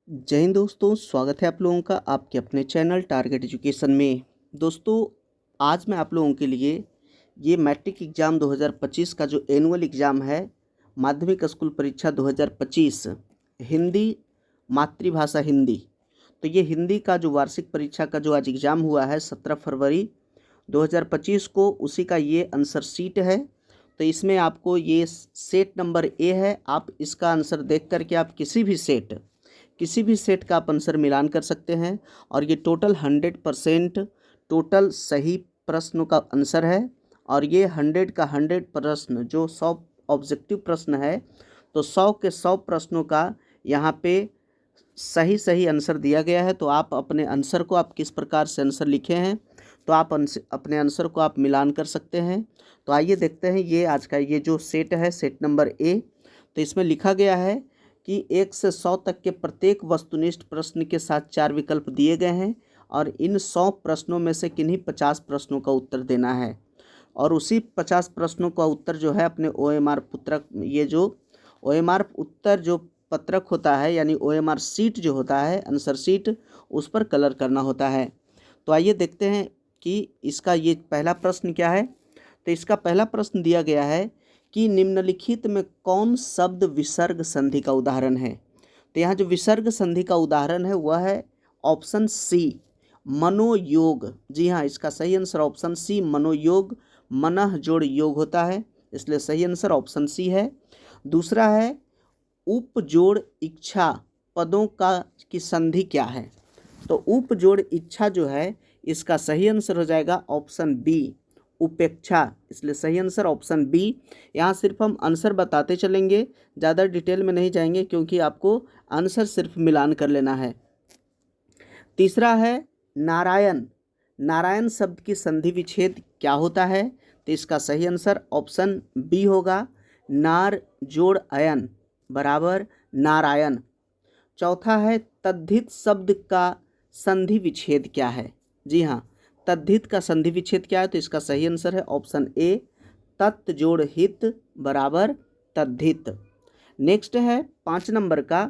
जय हिंद दोस्तों, स्वागत है आप लोगों का आपके अपने चैनल टारगेट एजुकेशन में। दोस्तों, आज मैं आप लोगों के लिए ये मैट्रिक एग्ज़ाम 2025 का जो एनुअल एग्ज़ाम है, माध्यमिक स्कूल परीक्षा 2025 हिंदी, मातृभाषा हिंदी। तो ये हिंदी का जो वार्षिक परीक्षा का जो आज एग्ज़ाम हुआ है 17 फरवरी 2025 को, उसी का ये आंसर शीट है। तो इसमें आपको ये सेट नंबर ए है। आप इसका आंसर देख करके आप किसी भी सेट का आप आंसर मिलान कर सकते हैं और ये टोटल 100% टोटल सही प्रश्नों का आंसर है। और ये 100 का 100 प्रश्न जो 100 ऑब्जेक्टिव प्रश्न है, तो 100 के 100 प्रश्नों का यहाँ पे सही सही आंसर दिया गया है। तो आप अपने आंसर को आप किस प्रकार से आंसर लिखे हैं, तो आप अपने आंसर को आप मिलान कर सकते हैं। तो आइए देखते हैं ये आज का ये जो सेट है, सेट नंबर ए। तो इसमें लिखा गया है कि 1 से 100 तक के प्रत्येक वस्तुनिष्ठ प्रश्न के साथ 4 विकल्प दिए गए हैं और इन 100 प्रश्नों में से किन्हीं 50 प्रश्नों का उत्तर देना है। और उसी 50 प्रश्नों का उत्तर जो है अपने OMR पुत्रक, ये जो OMR उत्तर जो पत्रक होता है यानी OMR सीट जो होता है, आंसर सीट, उस पर कलर करना होता है। तो आइए देखते हैं कि इसका ये पहला प्रश्न क्या है। तो इसका पहला प्रश्न दिया गया है कि निम्नलिखित में कौन शब्द विसर्ग संधि का उदाहरण है। तो यहाँ जो विसर्ग संधि का उदाहरण है वह है ऑप्शन सी, मनोयोग। जी हाँ, इसका सही आंसर ऑप्शन सी, मनोयोग। मनः जोड़ योग होता है, इसलिए सही आंसर ऑप्शन सी है। दूसरा है उप जोड़ इच्छा पदों का की संधि क्या है। तो उप जोड़ इच्छा जो है, इसका सही आंसर हो जाएगा ऑप्शन बी, उपेक्षा। इसलिए सही आंसर ऑप्शन बी। यहाँ सिर्फ हम आंसर बताते चलेंगे, ज़्यादा डिटेल में नहीं जाएंगे क्योंकि आपको आंसर सिर्फ मिलान कर लेना है। तीसरा है नारायण। नारायण शब्द की संधि विच्छेद क्या होता है। तो इसका सही आंसर ऑप्शन बी होगा, नार जोड़ अयन बराबर नारायण। चौथा है तद्धित शब्द का संधि विच्छेद क्या है। जी हाँ, तद्धित का संधि विच्छेद क्या है। तो इसका सही आंसर है ऑप्शन ए, तत् जोड़ हित बराबर तद्धित। नेक्स्ट है 5 नंबर का।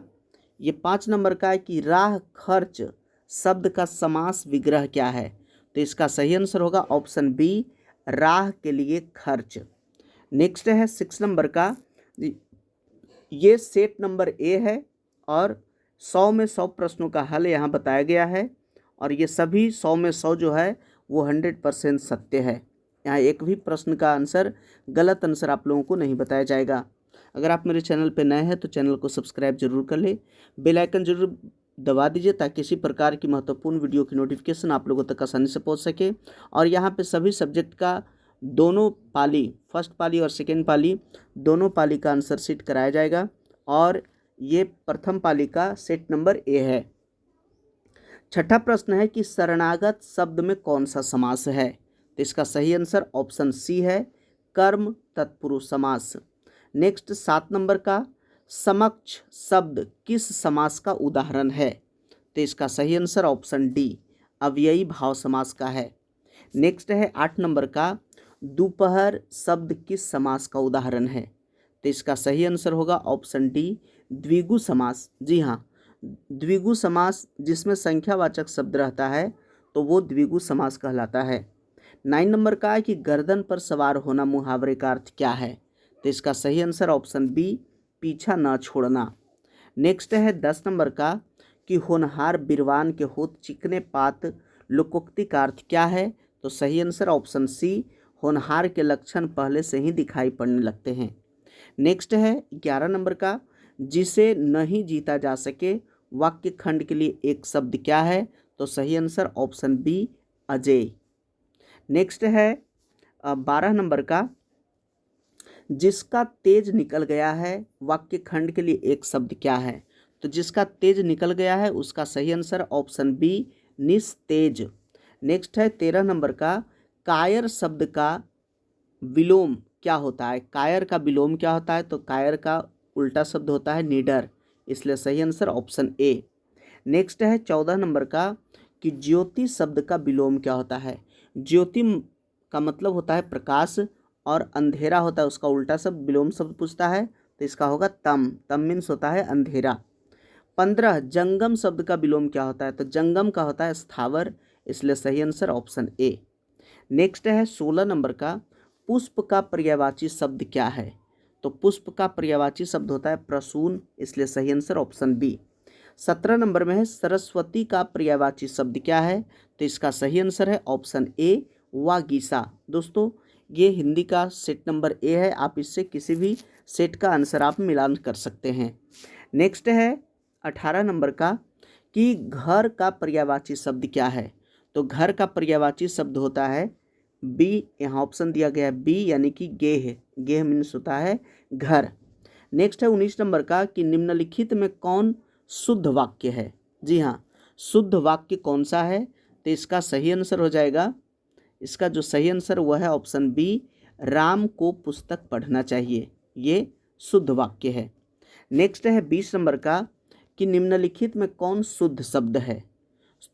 ये 5 नंबर का है कि राह खर्च शब्द का समास विग्रह क्या है। तो इसका सही आंसर होगा ऑप्शन बी, राह के लिए खर्च। नेक्स्ट है 6 नंबर का। ये सेट नंबर ए है और 100 में 100 प्रश्नों का हल यहाँ बताया गया है और ये सभी 100 में 100 जो है वो 100% सत्य है। यहाँ एक भी प्रश्न का आंसर गलत आंसर आप लोगों को नहीं बताया जाएगा। अगर आप मेरे चैनल पर नए हैं तो चैनल को सब्सक्राइब जरूर कर ले, बेल आइकन जरूर दबा दीजिए ताकि इसी प्रकार की महत्वपूर्ण वीडियो की नोटिफिकेशन आप लोगों तक आसानी से पहुंच सके। और यहाँ पे सभी सब्जेक्ट का दोनों पाली, फर्स्ट पाली और सेकेंड पाली, दोनों पाली का आंसर शीट कराया जाएगा और ये प्रथम पाली का सेट नंबर ए है। छठा प्रश्न है कि शरणागत शब्द में कौन सा समास है। तो इसका सही आंसर ऑप्शन सी है, कर्म तत्पुरुष समास। नेक्स्ट 7 नंबर का, समक्ष शब्द किस समास का उदाहरण है। तो इसका सही आंसर ऑप्शन डी, अव्ययी भाव समास का है। नेक्स्ट है 8 नंबर का, दोपहर शब्द किस समास का उदाहरण है। तो इसका सही आंसर होगा ऑप्शन डी, द्विगु समास। जी हाँ, द्विगु समास जिसमें संख्यावाचक शब्द रहता है तो वो द्विगु समास कहलाता है। 9 नंबर का है कि गर्दन पर सवार होना मुहावरे का अर्थ क्या है। तो इसका सही आंसर ऑप्शन बी, पीछा न छोड़ना। नेक्स्ट है 10 नंबर का कि होनहार बिरवान के होत चिकने पात लोकोक्ति का अर्थ क्या है। तो सही आंसर ऑप्शन सी, होनहार के लक्षण पहले से ही दिखाई पड़ने लगते हैं। नेक्स्ट है 11 नंबर का, जिसे नहीं जीता जा सके वाक्य खंड के लिए एक शब्द क्या है। तो सही answer option B, Ajay. Next है 12 नंबर का, जिसका तेज निकल गया है वाक्य खंड के लिए एक शब्द क्या है। तो जिसका तेज निकल गया है उसका सही आंसर ऑप्शन बी, निस्तेज। नेक्स्ट है 13 नंबर का, कायर शब्द का विलोम क्या होता है। कायर का विलोम क्या होता है। तो कायर का उल्टा शब्द होता है निडर, इसलिए सही आंसर ऑप्शन ए। नेक्स्ट है 14 नंबर का कि ज्योति शब्द का विलोम क्या होता है। ज्योति का मतलब होता है प्रकाश और अंधेरा होता है उसका उल्टा शब्द, विलोम शब्द पूछता है तो इसका होगा तम। तम मीन्स होता है अंधेरा। 15 जंगम शब्द का विलोम क्या होता है? तो जंगम का होता है स्थावर, इसलिए सही आंसर ऑप्शन ए। नेक्स्ट है 16 नंबर का, पुष्प का पर्यायवाची शब्द क्या है? तो पुष्प का पर्यायवाची शब्द होता है प्रसून, इसलिए सही आंसर ऑप्शन बी। 17 नंबर में है सरस्वती का पर्यायवाची शब्द क्या है? तो इसका सही आंसर है ऑप्शन ए वागीसा। दोस्तों ये हिंदी का सेट नंबर ए है, आप इससे किसी भी सेट का आंसर आप मिलान कर सकते हैं। नेक्स्ट है 18 नंबर का कि घर का पर्यायवाची शब्द क्या है? तो घर का पर्यायवाची शब्द होता है बी, यहाँ ऑप्शन दिया गया है बी, यानी कि गेह। गेह मीन्स होता है घर। नेक्स्ट है 19 नंबर का कि निम्नलिखित में कौन शुद्ध वाक्य है? जी हाँ, शुद्ध वाक्य कौन सा है? तो इसका सही आंसर हो जाएगा, इसका जो सही आंसर वह है ऑप्शन बी, राम को पुस्तक पढ़ना चाहिए, ये शुद्ध वाक्य है। नेक्स्ट है 20 नंबर का कि निम्नलिखित में कौन शुद्ध शब्द है?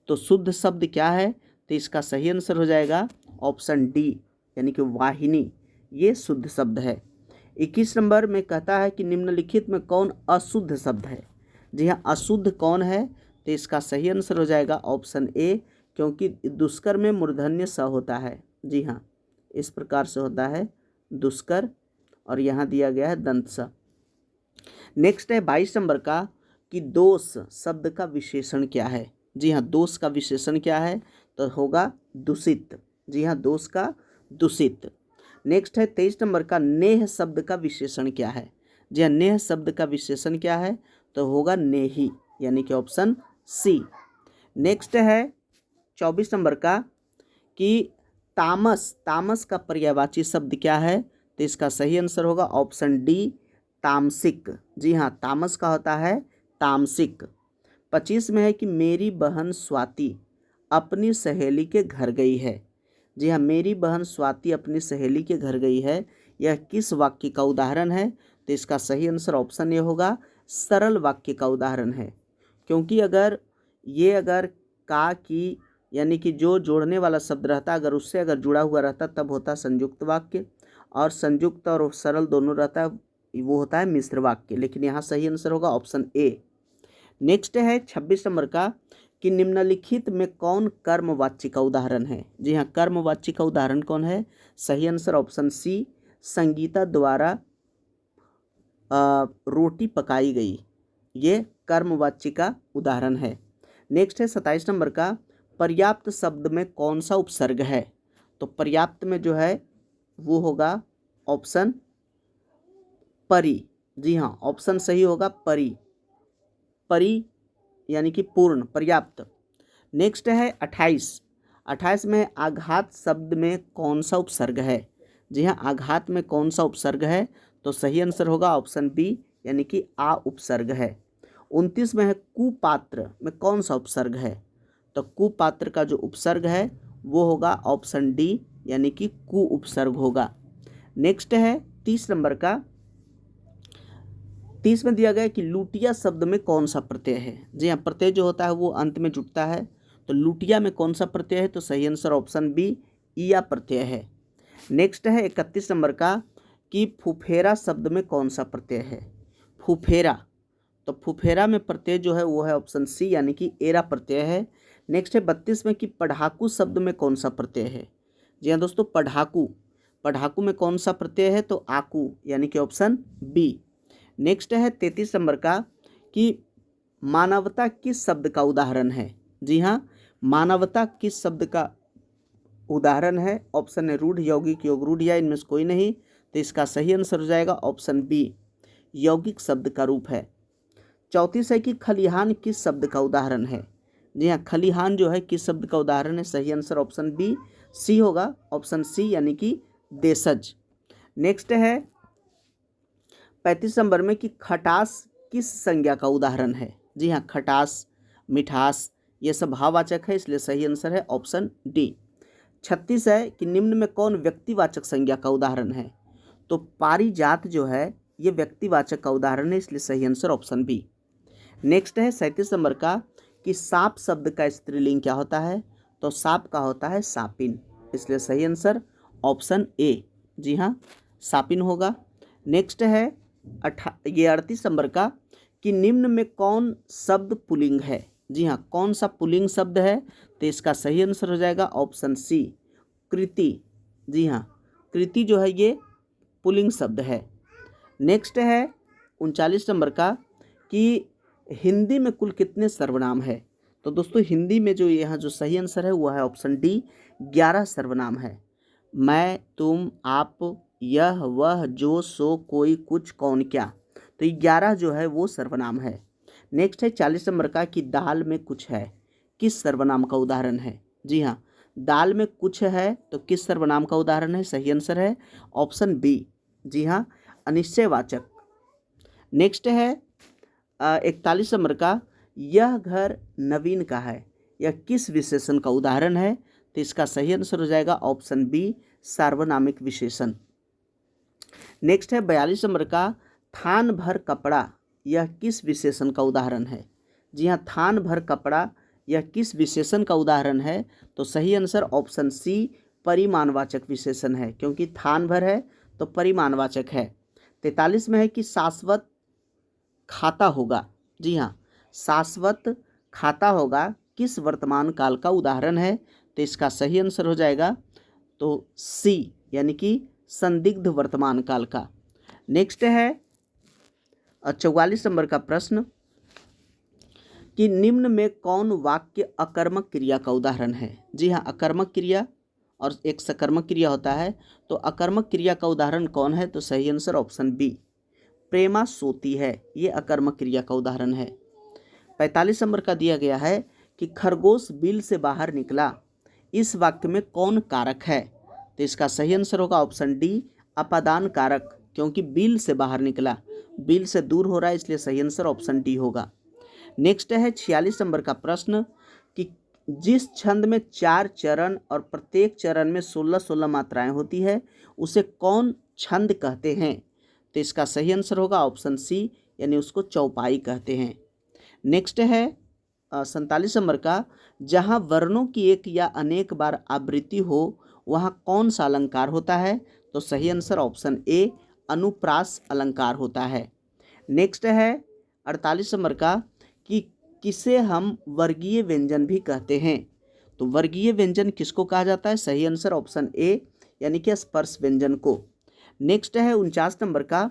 तो शुद्ध शब्द क्या है? तो इसका सही आंसर हो जाएगा ऑप्शन डी, यानी कि वाहिनी, ये शुद्ध शब्द है। 21 नंबर में कहता है कि निम्नलिखित में कौन अशुद्ध शब्द है? जी हाँ, अशुद्ध कौन है? तो इसका सही आंसर हो जाएगा ऑप्शन ए, क्योंकि दुष्कर में मूर्धन्य स होता है। जी हाँ, इस प्रकार से होता है दुष्कर, और यहाँ दिया गया है दंत स। नेक्स्ट है 22 नंबर का कि दोष शब्द का विशेषण क्या है? जी हाँ, दोष का विशेषण क्या है? तो होगा दूषित। जी हाँ, दोष का दूषित। नेक्स्ट है 23 नंबर का नेह शब्द का विशेषण क्या है? जी हाँ, नेह शब्द का विशेषण क्या है? तो होगा नेही, यानी कि ऑप्शन सी। नेक्स्ट है 24 नंबर का कि तामस, तामस का पर्यायवाची शब्द क्या है? तो इसका सही आंसर होगा ऑप्शन डी, तामसिक। जी हाँ, तामस का होता है तामसिक। 25 में है कि मेरी बहन स्वाति अपनी सहेली के घर गई है। जी हाँ, मेरी बहन स्वाति अपनी सहेली के घर गई है, यह किस वाक्य का उदाहरण है? तो इसका सही आंसर ऑप्शन ए होगा, सरल वाक्य का उदाहरण है। क्योंकि अगर का की यानी कि जो जोड़ने वाला शब्द रहता, अगर उससे अगर जुड़ा हुआ रहता तब होता संयुक्त वाक्य, और संयुक्त और सरल दोनों रहता है वो होता है मिश्र वाक्य, लेकिन यहाँ सही आंसर होगा ऑप्शन ए। नेक्स्ट है 26 नंबर का कि निम्नलिखित में कौन कर्मवाच्य का उदाहरण है? जी हाँ, कर्मवाच्य का उदाहरण कौन है? सही आंसर ऑप्शन सी, संगीता द्वारा रोटी पकाई गई, ये कर्मवाच्य का उदाहरण है। नेक्स्ट है 27 नंबर का, पर्याप्त शब्द में कौन सा उपसर्ग है? तो पर्याप्त में जो है वो होगा ऑप्शन परि। जी हाँ, ऑप्शन सही होगा परि, परि यानी कि पूर्ण, पर्याप्त। नेक्स्ट है 28 में आघात शब्द में कौन सा उपसर्ग है? जी हाँ, आघात में कौन सा उपसर्ग है? तो सही आंसर होगा ऑप्शन बी, यानी कि आ उपसर्ग है। 29 में है कुपात्र में कौन सा उपसर्ग है? तो कुपात्र का जो उपसर्ग है वो होगा ऑप्शन डी, यानी कि कु उपसर्ग होगा। नेक्स्ट है 30 नंबर का, 30 में दिया गया है कि लुटिया शब्द में कौन सा प्रत्यय है? जी हाँ, प्रत्यय जो होता है वो अंत में जुटता है, तो लुटिया में कौन सा प्रत्यय है? तो सही आंसर ऑप्शन बी, ईया प्रत्यय है। नेक्स्ट है 31 नंबर का कि फुफेरा शब्द में कौन सा प्रत्यय है? फुफेरा, तो फुफेरा में प्रत्यय जो है वो है ऑप्शन सी, यानी कि एरा प्रत्यय है। नेक्स्ट है 32 में कि पढ़ाकू शब्द में कौन सा प्रत्यय है? जी हाँ दोस्तों, पढ़ाकू, पढ़ाकू में कौन सा प्रत्यय है? तो आकू, यानी कि ऑप्शन बी। नेक्स्ट है 33 नंबर का कि मानवता किस शब्द का उदाहरण है? जी हाँ, मानवता किस शब्द का उदाहरण है? ऑप्शन है रूढ़, यौगिक, योग रूढ़, या इनमें से कोई नहीं। तो इसका सही आंसर हो जाएगा ऑप्शन बी, यौगिक शब्द का रूप है। 34 है कि खलिहान किस शब्द का उदाहरण है? जी हाँ, खलिहान जो है किस शब्द का उदाहरण है? सही आंसर ऑप्शन बी, सी होगा, ऑप्शन सी, यानी कि देशज। नेक्स्ट है 35 नंबर में कि खटास किस संज्ञा का उदाहरण है? जी हाँ, खटास, मिठास, ये सब भाववाचक है, इसलिए सही आंसर है ऑप्शन डी। 36 है कि निम्न में कौन व्यक्तिवाचक संज्ञा का उदाहरण है? तो पारिजात जो है ये व्यक्तिवाचक का उदाहरण है, इसलिए सही आंसर ऑप्शन बी। नेक्स्ट है 37 नंबर का कि सांप शब्द का स्त्रीलिंग क्या होता है? तो सांप का होता है सापिन, इसलिए सही आंसर ऑप्शन ए, जी हाँ, सापिन होगा। नेक्स्ट है 38 नंबर का कि निम्न में कौन शब्द पुल्लिंग है। जी हाँ, कौन सा पुल्लिंग शब्द है, तो इसका सही आंसर हो जाएगा ऑप्शन सी, कृति। जी हाँ, कृति जो है ये पुल्लिंग शब्द है। नेक्स्ट है 39 नंबर का कि हिंदी में कुल कितने सर्वनाम है। तो दोस्तों हिंदी में जो यहाँ जो सही आंसर है वो है ऑप्शन डी, 11 सर्वनाम है। मैं, तुम, आप, यह, वह, जो, सो, कोई, कुछ, कौन, क्या, तो ये 11 जो है वो सर्वनाम है। नेक्स्ट है 40 नंबर का कि दाल में कुछ है, किस सर्वनाम का उदाहरण है। जी हाँ, दाल में कुछ है तो किस सर्वनाम का उदाहरण है, सही आंसर है ऑप्शन बी। जी हाँ, अनिश्चयवाचक। नेक्स्ट है 41 नंबर का, यह घर नवीन का है, यह किस विशेषण का उदाहरण है, तो इसका सही आंसर हो जाएगा ऑप्शन बी, सार्वनामिक विशेषण। नेक्स्ट है 42 नंबर का, थान भर कपड़ा, यह किस विशेषण का उदाहरण है। जी हाँ, थान भर कपड़ा यह किस विशेषण का उदाहरण है, तो सही आंसर ऑप्शन सी, परिमाणवाचक विशेषण है, क्योंकि थान भर है तो परिमाणवाचक है। 43 में है कि शाश्वत खाता होगा। जी हाँ, शाश्वत खाता होगा किस वर्तमान काल का उदाहरण है, तो इसका सही आंसर हो जाएगा तो सी, यानी कि संदिग्ध वर्तमान काल का। नेक्स्ट है 44 नंबर का प्रश्न कि निम्न में कौन वाक्य अकर्मक क्रिया का उदाहरण है। जी हाँ, अकर्मक क्रिया और एक सकर्मक क्रिया होता है, तो अकर्मक क्रिया का उदाहरण कौन है, तो सही आंसर ऑप्शन बी, प्रेमा सोती है, ये अकर्मक क्रिया का उदाहरण है। 45 नंबर का दिया गया है कि खरगोश बिल से बाहर निकला, इस वाक्य में कौन कारक है, तो इसका सही आंसर होगा ऑप्शन डी, अपादान कारक, क्योंकि बिल से बाहर निकला, बिल से दूर हो रहा है, इसलिए सही आंसर ऑप्शन डी होगा। नेक्स्ट है 46 नंबर का प्रश्न कि जिस छंद में 4 चरण और प्रत्येक चरण में 16-16 मात्राएं होती है उसे कौन छंद कहते हैं, तो इसका सही आंसर होगा ऑप्शन सी, यानी उसको चौपाई कहते हैं। नेक्स्ट है 47 नंबर का, जहाँ वर्णों की एक या अनेक बार आवृत्ति हो वहाँ कौन सा अलंकार होता है, तो सही आंसर ऑप्शन ए, अनुप्रास अलंकार होता है। नेक्स्ट है 48 नंबर का कि किसे हम वर्गीय व्यंजन भी कहते हैं, तो वर्गीय व्यंजन किसको कहा जाता है, सही आंसर ऑप्शन ए, यानी कि स्पर्श व्यंजन को। नेक्स्ट है 49 नंबर का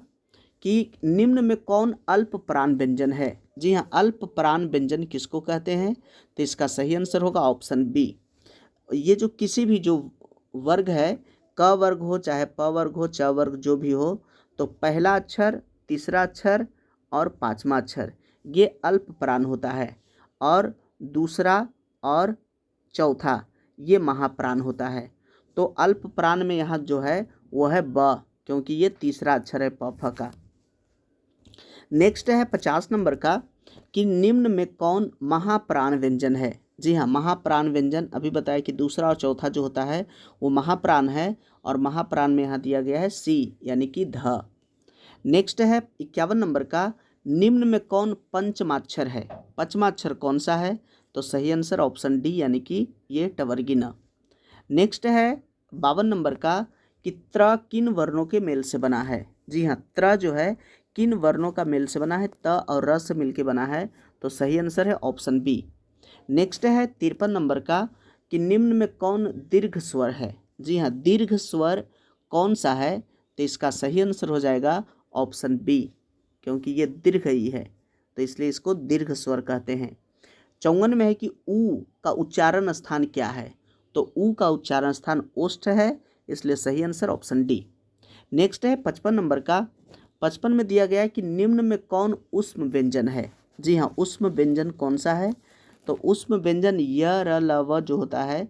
कि निम्न में कौन अल्प प्राण व्यंजन है। जी हाँ, अल्प प्राण व्यंजन किसको कहते हैं, तो इसका सही आंसर होगा ऑप्शन बी। ये जो किसी भी जो वर्ग है, क वर्ग हो चाहे प वर्ग हो, च वर्ग जो भी हो, तो पहला अक्षर, तीसरा अक्षर और पांचवा अक्षर ये अल्प प्राण होता है, और दूसरा और चौथा ये महाप्राण होता है। तो अल्प प्राण में यहाँ जो है वो है ब, क्योंकि ये तीसरा अक्षर है प फ का। नेक्स्ट है 50 नंबर का कि निम्न में कौन महाप्राण व्यंजन है। जी हाँ, महाप्राण व्यंजन अभी बताया कि दूसरा और चौथा जो होता है वो महाप्राण है, और महाप्राण में यहाँ दिया गया है सी, यानी कि ध। नेक्स्ट है 51 नंबर का, निम्न में कौन पंचमाक्षर है, पंचमाक्षर कौन सा है, तो सही आंसर ऑप्शन डी, यानी कि ये टवर्गी न। नेक्स्ट है 52 नंबर का कि त्र किन वर्णों के मेल से बना है। जी हाँ, त्र जो है किन वर्णों का मेल से बना है, त और र से मिलके बना है, तो सही आंसर है ऑप्शन बी। नेक्स्ट है 53 नंबर का कि निम्न में कौन दीर्घ स्वर है। जी हाँ, दीर्घ स्वर कौन सा है, तो इसका सही आंसर हो जाएगा ऑप्शन बी, क्योंकि ये दीर्घ ही है तो इसलिए इसको दीर्घ स्वर कहते हैं। 54 में है कि ऊ का उच्चारण स्थान क्या है, तो ऊ का उच्चारण स्थान ओष्ठ है, इसलिए सही आंसर ऑप्शन डी। नेक्स्ट है 55 नंबर का, 55 में दिया गया है कि निम्न में कौन ऊष्म व्यंजन है। जी हाँ, ऊष्म व्यंजन कौन सा है, तो ऊष्म व्यंजन य र ल व जो होता है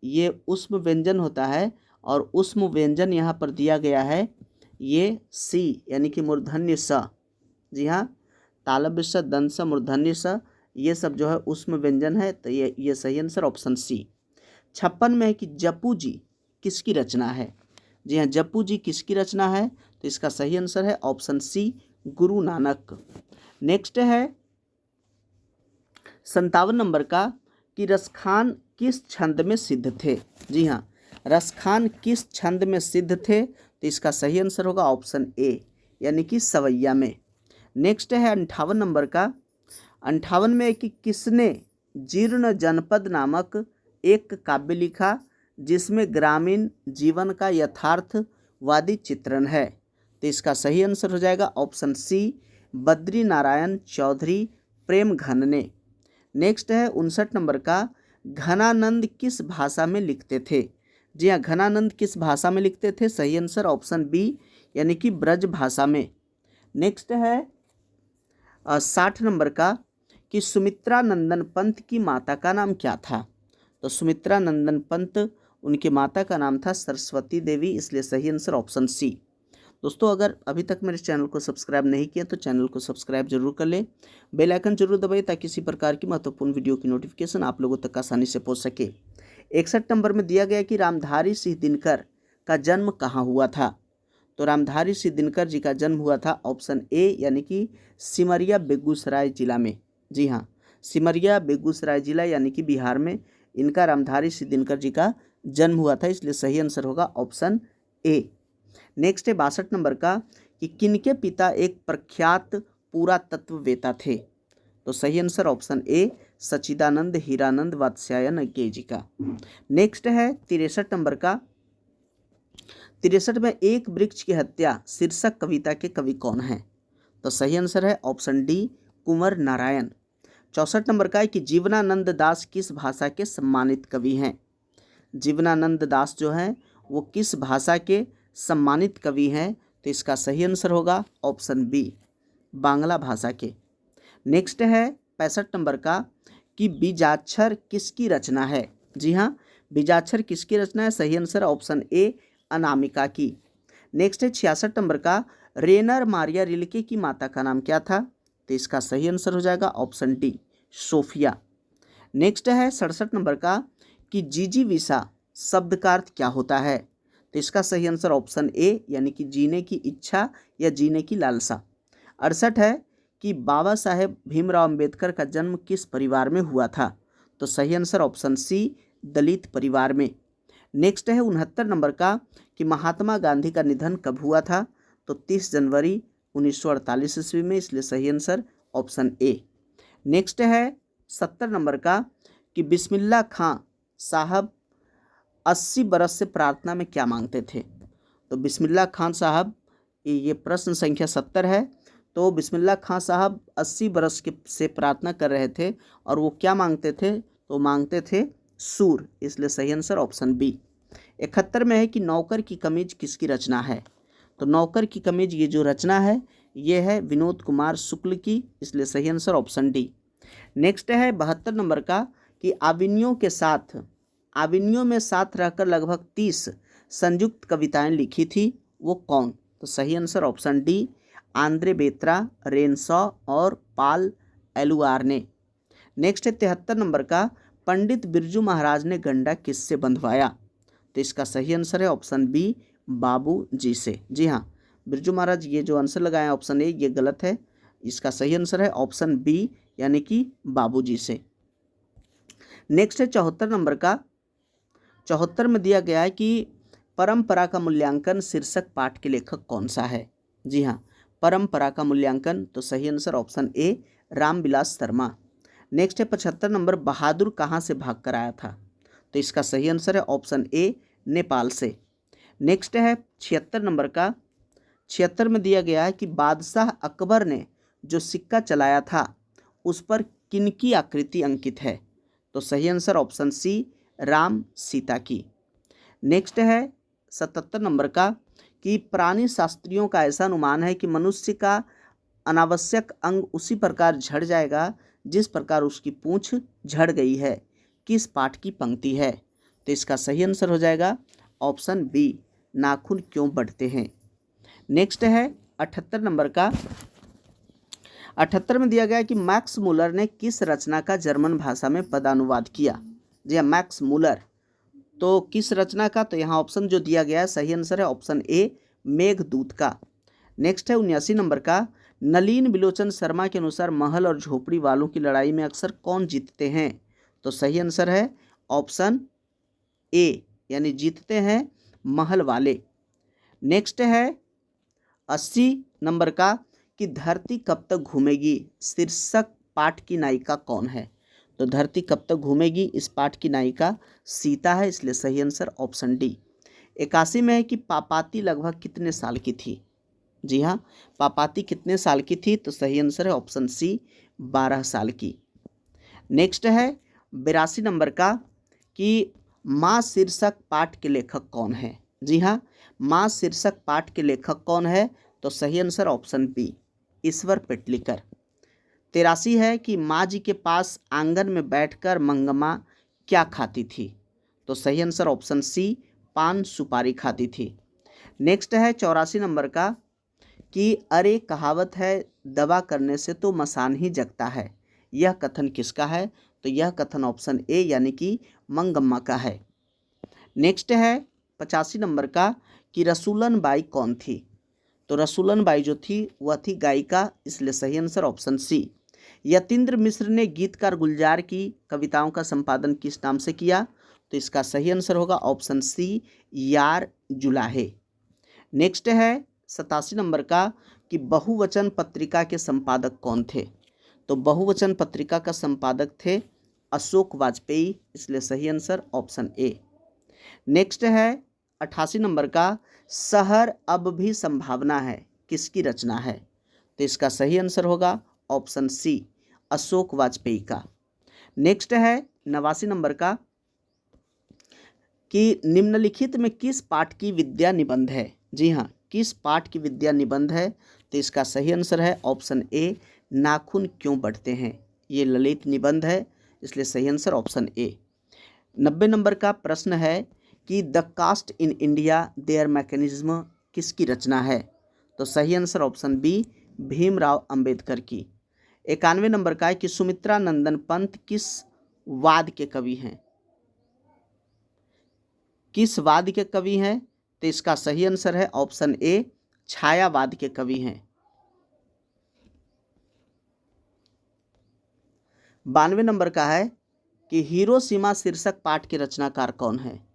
ये ऊष्म व्यंजन होता है, और ऊष्म व्यंजन यहाँ पर दिया गया है ये सी, यानी कि मूर्धन्य स। जी हाँ, तालव्य स, दंत स, मूर्धन्य स, ये सब जो है ऊष्म व्यंजन है, तो ये सही आंसर ऑप्शन सी। 56 में है कि जपू जी किसकी रचना है। जी हाँ, जपू जी किसकी रचना है, तो इसका सही आंसर है option C, Guru Nanak. Next है 57 नंबर का कि रसखान किस छंद में सिद्ध थे। जी हाँ, रसखान किस छंद में सिद्ध थे, तो इसका सही आंसर होगा ऑप्शन ए, यानी कि सवैया में। नेक्स्ट है 58 नंबर का, 58 में कि किसने जीर्ण जनपद नामक एक काव्य लिखा जिसमें ग्रामीण जीवन का यथार्थवादी चित्रण है। तो इसका सही आंसर हो जाएगा ऑप्शन सी, बद्री नारायण चौधरी प्रेम घन ने। नेक्स्ट है 59 नंबर का, घनानंद किस भाषा में लिखते थे। जी हाँ, घनानंद किस भाषा में लिखते थे, सही आंसर ऑप्शन बी यानी कि ब्रज भाषा में। नेक्स्ट है 60 नंबर का, कि सुमित्रा नंदन पंत की माता का नाम क्या था। तो सुमित्रा नंदन पंत, उनकी माता का नाम था सरस्वती देवी, इसलिए सही आंसर ऑप्शन सी। दोस्तों अगर अभी तक मेरे चैनल को सब्सक्राइब नहीं किया तो चैनल को सब्सक्राइब जरूर कर लें, बेल आइकन जरूर दबाइए ताकि किसी प्रकार की महत्वपूर्ण वीडियो की नोटिफिकेशन आप लोगों तक आसानी से पहुंच सके। 61 नंबर में दिया गया कि रामधारी सिंह दिनकर का जन्म कहाँ हुआ था। तो रामधारी सिंह दिनकर जी का जन्म हुआ था ऑप्शन ए यानी कि सिमरिया बेगूसराय जिला में। जी हाँ, सिमरिया बेगूसराय जिला यानी कि बिहार में इनका रामधारी सिंह दिनकर जी का जन्म हुआ था, इसलिए सही आंसर होगा ऑप्शन ए। नेक्स्ट है 62 नंबर का, कि किनके पिता एक प्रख्यात पुरातत्ववेत्ता थे। तो सही आंसर ऑप्शन ए, सच्चिदानंद हीरानंद वात्स्यायन जी का। नेक्स्ट है 63 नंबर का, 63 में एक वृक्ष की हत्या शीर्षक कविता के कवि कौन है। तो सही आंसर है ऑप्शन डी, कुंवर नारायण। 64 नंबर का है कि जीवनानंद दास किस भाषा के सम्मानित कवि हैं। जीवनानंद दास जो हैं वो किस भाषा के सम्मानित कवि हैं। तो इसका सही आंसर होगा ऑप्शन बी, बांग्ला भाषा के। नेक्स्ट है 65 नंबर का, कि बीजाक्षर किसकी रचना है। जी हाँ, बीजाक्षर किसकी रचना है, सही आंसर ऑप्शन ए, अनामिका की। नेक्स्ट है 66 नंबर का, रेनर मारिया रिल्के की माता का नाम क्या था। तो इसका सही आंसर हो जाएगा ऑप्शन डी, सोफिया। नेक्स्ट है 67 नंबर का, कि जिजीविषा शब्द का अर्थ क्या होता है। तो इसका सही आंसर ऑप्शन ए यानी कि जीने की इच्छा या जीने की लालसा। 68 है कि बाबा साहेब भीमराव अंबेडकर का जन्म किस परिवार में हुआ था। तो सही आंसर ऑप्शन सी, दलित परिवार में। नेक्स्ट है 69 नंबर का, कि महात्मा गांधी का निधन कब हुआ था। तो 30 जनवरी 1948 ईस्वी में, इसलिए सही आंसर ऑप्शन ए। नेक्स्ट है 70 नंबर का, कि बिस्मिल्लाह खां साहब 80 बरस से प्रार्थना में क्या मांगते थे। तो बिस्मिल्लाह खान साहब, ये प्रश्न संख्या 70 है। तो बिस्मिल्लाह खां साहब 80 बरस के से प्रार्थना कर रहे थे और वो क्या मांगते थे, तो मांगते थे सूर, इसलिए सही आंसर ऑप्शन बी। 71 में है कि नौकर की कमीज किसकी रचना है। तो नौकर की कमीज ये जो रचना है ये है विनोद कुमार शुक्ल की, इसलिए सही आंसर ऑप्शन डी। नेक्स्ट है 72 नंबर का, कि आविनियों में साथ रहकर लगभग 30 संयुक्त कविताएं लिखी थी, वो कौन। तो सही आंसर ऑप्शन डी, आंद्रे बेत्रा, रेनसॉ और पाल एलुआर ने। नेक्स्ट है 73 नंबर का, पंडित बिरजू महाराज ने गंडा किससे बंधवाया। तो इसका सही आंसर है ऑप्शन बी, बाबू जी से। जी हाँ, बिरजू महाराज ये जो आंसर लगाए ऑप्शन ए ये गलत है, इसका सही आंसर है ऑप्शन बी यानी कि बाबू जी से। नेक्स्ट है 74 नंबर का, 74 में दिया गया है कि परंपरा का मूल्यांकन शीर्षक पाठ के लेखक कौन सा है। जी हाँ, परंपरा का मूल्यांकन, तो सही answer option A, Ramvilas Sharma. Next है 75 नंबर, बहादुर कहाँ से भाग कर आया था। तो इसका सही आंसर है ऑप्शन ए, नेपाल से। नेक्स्ट है 76 नंबर का, 76 में दिया गया है कि बादशाह अकबर ने जो सिक्का चलाया था उस पर किनकी आकृति अंकित है। तो सही answer option C, Ram Sita की। नेक्स्ट है 77 नंबर का, कि प्राणी शास्त्रियों का ऐसा अनुमान है कि मनुष्य का अनावश्यक अंग उसी प्रकार झड़ जाएगा जिस प्रकार उसकी पूंछ झड़ गई है, किस पाठ की पंक्ति है। तो इसका सही आंसर हो जाएगा ऑप्शन बी, नाखून क्यों बढ़ते हैं। नेक्स्ट है 78 नंबर का, 78 में दिया गया कि मैक्स मुलर ने किस रचना का जर्मन भाषा में पदानुवाद किया। जी हाँ, मैक्स मुलर, तो किस रचना का, तो यहाँ ऑप्शन जो दिया गया है सही आंसर है ऑप्शन ए, मेघदूत का। नेक्स्ट है 79 नंबर का, नलिन बिलोचन शर्मा के अनुसार महल और झोपड़ी वालों की लड़ाई में अक्सर कौन जीतते हैं। तो सही आंसर है ऑप्शन ए यानी जीतते हैं महल वाले। नेक्स्ट है 80 नंबर का, कि धरती कब तक घूमेगी शीर्षक पाठ की नायिका कौन है? तो धरती कब तक घूमेगी इस पाठ की नायिका सीता है, इसलिए सही आंसर ऑप्शन डी। 81 में है कि पापाती लगभग कितने साल की थी? जी हाँ, पापाती कितने साल की थी? तो सही आंसर है ऑप्शन सी 12 साल की। नेक्स्ट है 82 नंबर का कि माँ शीर्षक पाठ के लेखक कौन है? जी हाँ, माँ शीर्षक पाठ के लेखक कौन है? तो सही आंसर ऑप्शन बी ईश्वर पेटलिकर। 83 है कि माँ जी के पास आंगन में बैठकर मंगम्मा क्या खाती थी? तो सही आंसर ऑप्शन सी पान सुपारी खाती थी। नेक्स्ट है 84 नंबर का कि अरे कहावत है दवा करने से तो मसान ही जगता है, यह कथन किसका है? तो यह कथन ऑप्शन ए यानी कि मंगम्मा का है। नेक्स्ट है 85 नंबर का कि रसूलन बाई कौन थी? तो रसूलन बाई जो थी वह थी गायिका, इसलिए सही आंसर ऑप्शन सी। यतीन्द्र मिश्र ने गीतकार गुलजार की कविताओं का संपादन किस नाम से किया? तो इसका सही आंसर होगा ऑप्शन सी यार जुलाहे। नेक्स्ट है 87 नंबर का कि बहुवचन पत्रिका के संपादक कौन थे? तो बहुवचन पत्रिका का संपादक थे अशोक वाजपेयी, इसलिए सही आंसर ऑप्शन ए। नेक्स्ट है 88 नंबर का शहर अब भी संभावना है किसकी रचना है? तो इसका सही आंसर होगा ऑप्शन सी अशोक वाजपेयी का। नेक्स्ट है 89 नंबर का कि निम्नलिखित में किस पाठ की विद्या निबंध है? जी हाँ, किस पाठ की विद्या निबंध है? तो इसका सही आंसर है ऑप्शन ए नाखून क्यों बढ़ते हैं, ये ललित निबंध है, इसलिए सही आंसर ऑप्शन ए। 90 नंबर का प्रश्न है कि the caste in India their mechanism किसकी रचना है? तो सही answer option B Bhimrao Ambedkar की। 91 नंबर का है कि सुमित्रा नंदन पंत किस वाद के कवि हैं? किस वाद के कवि हैं? तो इसका सही आंसर है ऑप्शन ए छायावाद के कवि हैं। 92 नंबर का है कि हिरोशिमा शीर्षक पाठ के रचनाकार कौन है?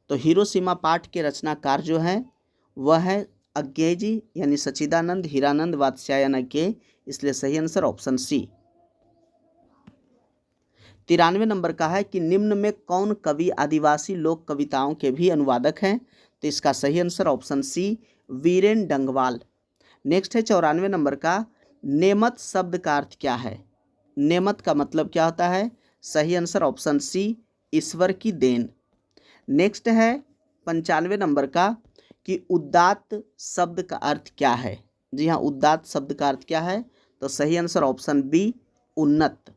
तो हिरोशिमा पाठ के रचनाकार जो हैं वह है अज्ञेय जी यानी सच्चिदानंद हीरानंद वात्स्यायन अज्ञेय, इसलिए सही आंसर ऑप्शन सी। 93 नंबर का है कि निम्न में कौन कवि आदिवासी लोक कविताओं के भी अनुवादक हैं? तो इसका सही answer option C Viren Dangwal. Next है 94 नंबर का नेमत शब्द का अर्थ क्या है? नेमत का मतलब क्या होता है? सही आंसर ऑप्शन सी ईश्वर की देन। नेक्स्ट है 95 नंबर का कि उदात्त शब्द का अर्थ क्या है? जी हाँ, उदात्त शब्द का अर्थ क्या है? तो सही आंसर ऑप्शन बी उन्नत।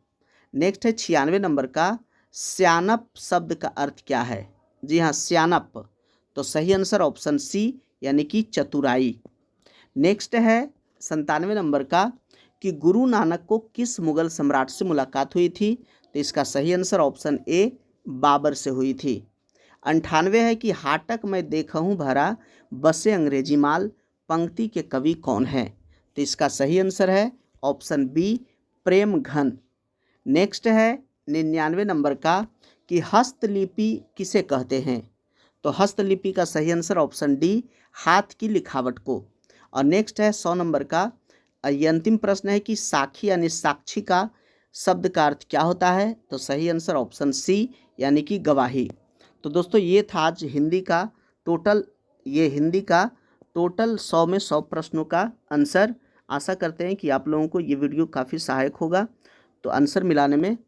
नेक्स्ट है 96 नंबर का स्यानप शब्द का अर्थ क्या है? जी हाँ, स्यानप, तो सही आंसर ऑप्शन सी यानी कि चतुराई। नेक्स्ट है 97 नंबर का कि गुरु नानक को किस मुगल सम्राट से मुलाकात हुई थी? तो इसका सही आंसर ऑप्शन ए बाबर से हुई थी। 98 है कि हाटक में देखहूँ भरा बसे अंग्रेजी माल पंक्ति के कवि कौन है? तो इसका सही आंसर है ऑप्शन बी प्रेम घन। नेक्स्ट है 99 नंबर का कि हस्तलिपि किसे कहते हैं? तो हस्तलिपि का सही आंसर ऑप्शन डी हाथ की लिखावट को। और नेक्स्ट है 100 नंबर का ये अंतिम प्रश्न है कि साखी यानी साक्षी का शब्द का अर्थ क्या होता है? तो सही आंसर ऑप्शन सी यानी कि गवाही। तो दोस्तों ये था आज हिंदी का टोटल 100 में 100 प्रश्नों का आंसर। आशा करते हैं कि आप लोगों को ये वीडियो काफ़ी सहायक होगा तो आंसर मिलाने में।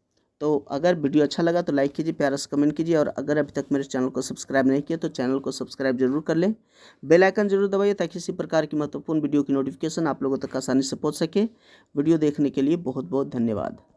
तो अगर वीडियो अच्छा लगा तो लाइक कीजिए, प्यारा सा कमेंट कीजिए, और अगर अभी तक मेरे चैनल को सब्सक्राइब नहीं किया तो चैनल को सब्सक्राइब जरूर कर लें। बेल आइकन जरूर दबाइए ताकि इसी प्रकार की महत्वपूर्ण वीडियो की नोटिफिकेशन आप लोगों तक आसानी से पहुंच सके। वीडियो देखने के लिए बहुत बहुत धन्यवाद।